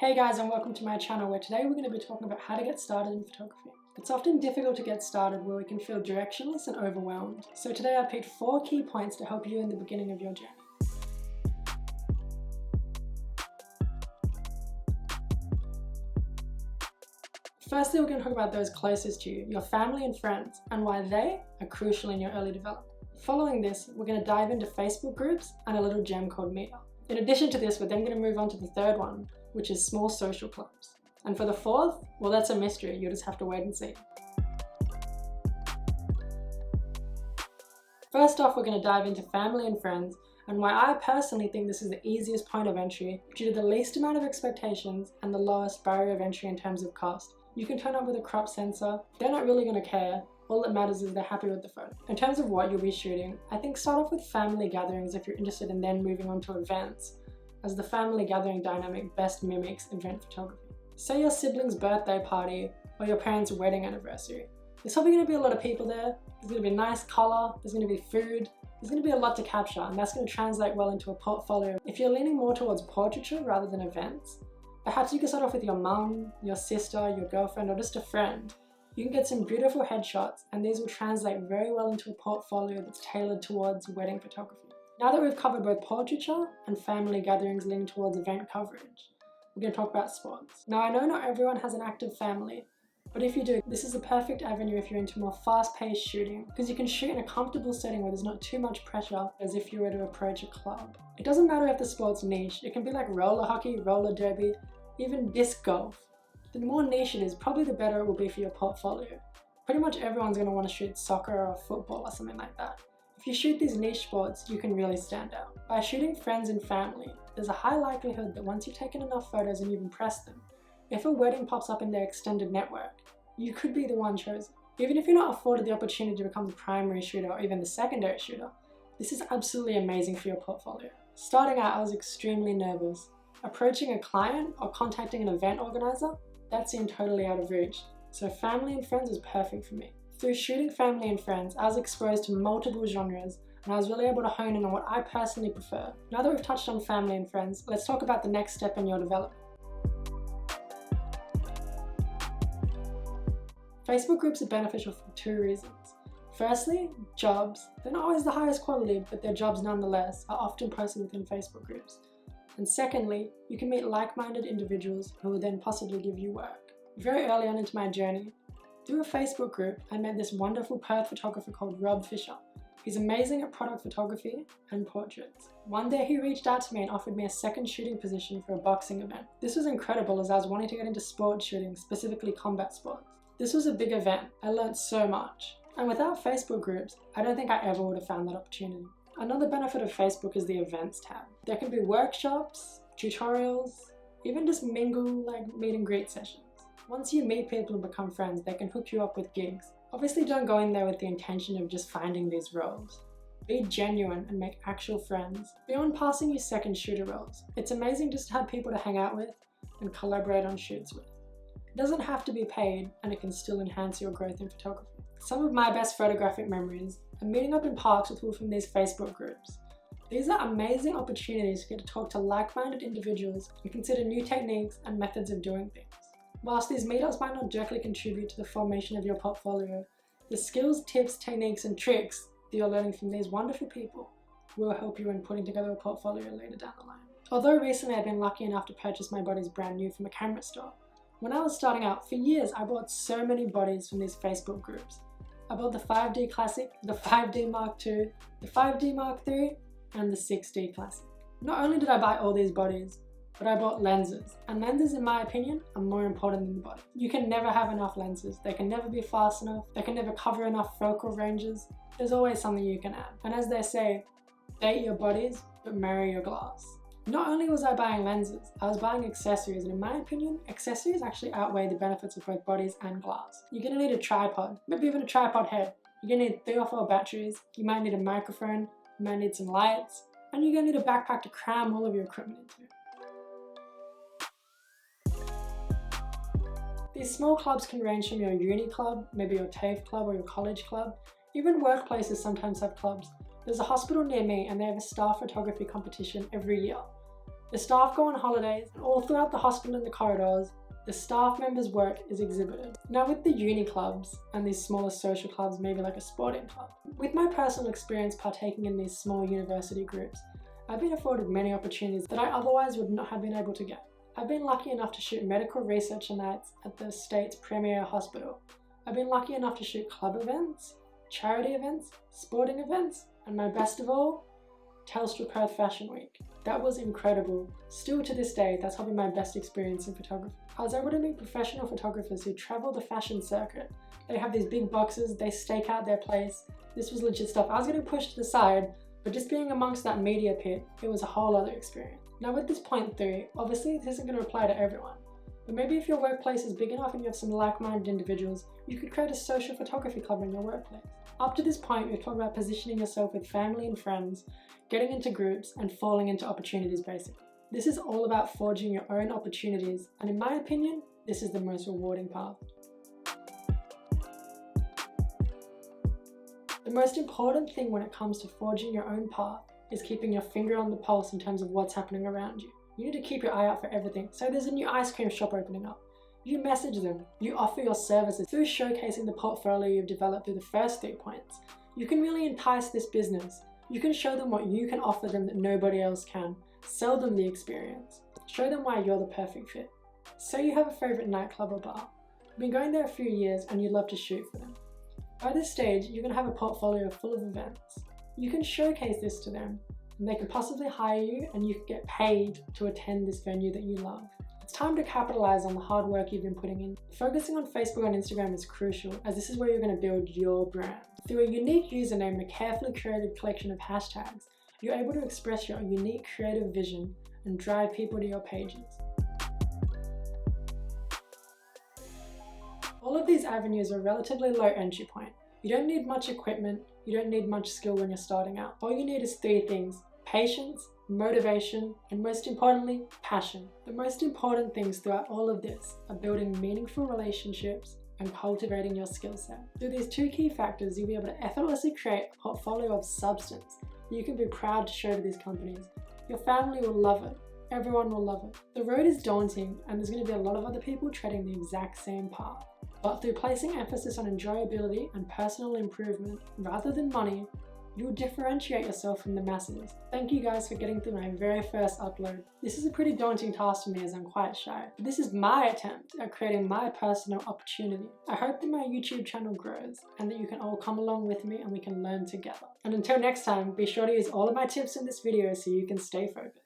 Hey guys, and welcome to my channel, where today we're going to be talking about how to get started in photography. It's often difficult to get started, where we can feel directionless and overwhelmed. So today I picked 4 key points to help you in the beginning of your journey. Firstly, we're going to talk about those closest to you, your family and friends, and why they are crucial in your early development. Following this, we're going to dive into Facebook groups and a little gem called Meetup. In addition to this, we're then going to move on to the third one, which is small social clubs. And for the fourth, well, that's a mystery. You'll just have to wait and see. First off, we're going to dive into family and friends, and why I personally think this is the easiest point of entry due to the least amount of expectations and the lowest barrier of entry in terms of cost. You can turn up with a crop sensor. They're not really going to care. All that matters is they're happy with the photo. In terms of what you'll be shooting, I think start off with family gatherings if you're interested in then moving on to events, as the family gathering dynamic best mimics event photography. Say your sibling's birthday party or your parents' wedding anniversary. There's probably going to be a lot of people there. There's going to be nice color, there's going to be food, there's going to be a lot to capture, and that's going to translate well into a portfolio. If you're leaning more towards portraiture rather than events, perhaps you can start off with your mum, your sister, your girlfriend, or just a friend. You can get some beautiful headshots, and these will translate very well into a portfolio that's tailored towards wedding photography. Now that we've covered both portraiture and family gatherings leaning towards event coverage, we're going to talk about sports. Now, I know not everyone has an active family, but if you do, this is the perfect avenue if you're into more fast-paced shooting, because you can shoot in a comfortable setting where there's not too much pressure as if you were to approach a club. It doesn't matter if the sport's niche. It can be like roller hockey, roller derby, even disc golf. The more niche it is, probably the better it will be for your portfolio. Pretty much everyone's going to want to shoot soccer or football or something like that. If you shoot these niche sports, you can really stand out. By shooting friends and family, there's a high likelihood that once you've taken enough photos and you've impressed them, if a wedding pops up in their extended network, you could be the one chosen. Even if you're not afforded the opportunity to become the primary shooter or even the secondary shooter, this is absolutely amazing for your portfolio. Starting out, I was extremely nervous. Approaching a client or contacting an event organizer, that seemed totally out of reach. So family and friends was perfect for me. Through shooting family and friends, I was exposed to multiple genres, and I was really able to hone in on what I personally prefer. Now that we've touched on family and friends, let's talk about the next step in your development. Facebook groups are beneficial for 2 reasons. Firstly, jobs. They're not always the highest quality, but they're jobs nonetheless, are often posted within Facebook groups. And secondly, you can meet like-minded individuals who will then possibly give you work. Very early on into my journey, through a Facebook group, I met this wonderful Perth photographer called Rob Fisher. He's amazing at product photography and portraits. One day he reached out to me and offered me a second shooting position for a boxing event. This was incredible as I was wanting to get into sports shooting, specifically combat sports. This was a big event. I learned so much. And without Facebook groups, I don't think I ever would have found that opportunity. Another benefit of Facebook is the events tab. There can be workshops, tutorials, even just mingle like meet and greet sessions. Once you meet people and become friends, they can hook you up with gigs. Obviously don't go in there with the intention of just finding these roles. Be genuine and make actual friends beyond passing your second shooter roles. It's amazing just to have people to hang out with and collaborate on shoots with. It doesn't have to be paid, and it can still enhance your growth in photography. Some of my best photographic memories are meeting up in parks with people from these Facebook groups. These are amazing opportunities to get to talk to like-minded individuals and consider new techniques and methods of doing things. Whilst these meetups might not directly contribute to the formation of your portfolio, the skills, tips, techniques, and tricks that you're learning from these wonderful people will help you in putting together a portfolio later down the line. Although recently I've been lucky enough to purchase my bodies brand new from a camera store, when I was starting out, for years I bought so many bodies from these Facebook groups. I bought the 5D Classic, the 5D Mark II, the 5D Mark III, and the 6D Classic. Not only did I buy all these bodies, but I bought lenses, and lenses in my opinion are more important than the body. You can never have enough lenses, they can never be fast enough, they can never cover enough focal ranges. There's always something you can add. And as they say, date your bodies, but marry your glass. Not only was I buying lenses, I was buying accessories, and in my opinion, accessories actually outweigh the benefits of both bodies and glass. You're gonna need a tripod, maybe even a tripod head. You're gonna need 3 or 4 batteries, you might need a microphone, you might need some lights, and you're gonna need a backpack to cram all of your equipment into. These small clubs can range from your uni club, maybe your TAFE club or your college club. Even workplaces sometimes have clubs. There's a hospital near me and they have a staff photography competition every year. The staff go on holidays, and all throughout the hospital and the corridors, the staff members' work is exhibited. Now with the uni clubs and these smaller social clubs, maybe like a sporting club, with my personal experience partaking in these small university groups, I've been afforded many opportunities that I otherwise would not have been able to get. I've been lucky enough to shoot medical research nights at the state's premier hospital. I've been lucky enough to shoot club events, charity events, sporting events, and my best of all, Telstra Perth Fashion Week. That was incredible. Still to this day, that's probably my best experience in photography. I was able to meet professional photographers who travel the fashion circuit. They have these big boxes, they stake out their place. This was legit stuff. I was getting pushed to the side, but just being amongst that media pit, it was a whole other experience. Now with this point 3, obviously this isn't going to apply to everyone. But maybe if your workplace is big enough and you have some like-minded individuals, you could create a social photography club in your workplace. Up to this point, we've talked about positioning yourself with family and friends, getting into groups, and falling into opportunities basically. This is all about forging your own opportunities, and in my opinion, this is the most rewarding path. The most important thing when it comes to forging your own path is keeping your finger on the pulse in terms of what's happening around you. You need to keep your eye out for everything. So there's a new ice cream shop opening up. You message them. You offer your services. Through showcasing the portfolio you've developed through the first 3 points, you can really entice this business. You can show them what you can offer them that nobody else can. Sell them the experience. Show them why you're the perfect fit. Say you have a favorite nightclub or bar. You've been going there a few years and you'd love to shoot for them. By this stage, you're going to have a portfolio full of events. You can showcase this to them, and they can possibly hire you and you can get paid to attend this venue that you love. It's time to capitalize on the hard work you've been putting in. Focusing on Facebook and Instagram is crucial, as this is where you're going to build your brand. Through a unique username and a carefully curated collection of hashtags, you're able to express your unique creative vision and drive people to your pages. All of these avenues are relatively low entry point. You don't need much equipment, you don't need much skill when you're starting out. All you need is 3 things: patience, motivation, and most importantly, passion. The most important things throughout all of this are building meaningful relationships and cultivating your skill set. Through these 2 key factors, you'll be able to effortlessly create a portfolio of substance that you can be proud to show to these companies. Your family will love it. Everyone will love it. The road is daunting and there's going to be a lot of other people treading the exact same path. But through placing emphasis on enjoyability and personal improvement rather than money, you'll differentiate yourself from the masses. Thank you guys for getting through my very first upload. This is a pretty daunting task for me as I'm quite shy. But this is my attempt at creating my personal opportunity. I hope that my YouTube channel grows and that you can all come along with me and we can learn together. And until next time, be sure to use all of my tips in this video so you can stay focused.